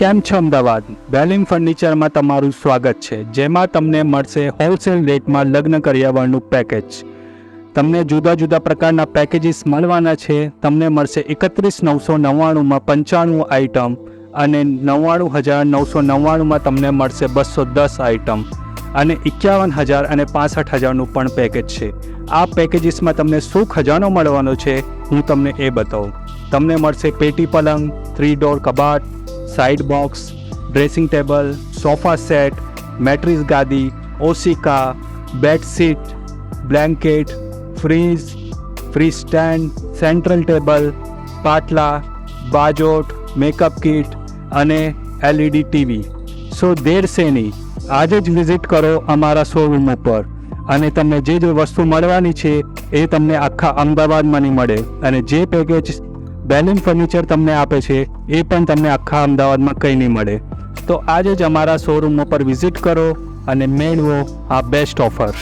કેમ છો અમદાવાદ? બેલિમ ફર્નિચરમાં તમારું સ્વાગત છે, જેમાં તમને મળશે હોલસેલ રેટમાં લગ્ન કરિયાવરનું પેકેજ. તમને જુદા જુદા પ્રકારના પેકેજીસ મળવાના છે. તમને મળશે 31,999માં 95 આઇટમ અને 99,999માં તમને મળશે 210 આઇટમ અને 51,000 અને 65,000નું પણ પેકેજ છે. આ પેકેજીસમાં તમને શું ખજાનો મળવાનો છે હું તમને એ બતાવું. તમને મળશે પેટી પલંગ, 3 ડોર કબાટ, side box, dressing table, sofa set, mattress ગાદી, ઓશિકા, bedsheet, blanket, fridge, free stand, central table, પાટલા, બાજોટ, મેકઅપ કિટ અને LED ટીવી. સો દેર શેની, આજે જ વિઝિટ કરો અમારા શોરૂમ ઉપર અને તમને જે વસ્તુ મળવાની છે એ તમને આખા અમદાવાદમાં નહીં મળે અને જે પેકેજ બેલિમ ફર્નિચર તમને આપે છે એ પણ તમને આખા અમદાવાદમાં કંઈ નહીં મળે. તો આજે જ અમારા શોરૂમ ઉપર વિઝિટ કરો અને મેળવો આ બેસ્ટ ઓફર.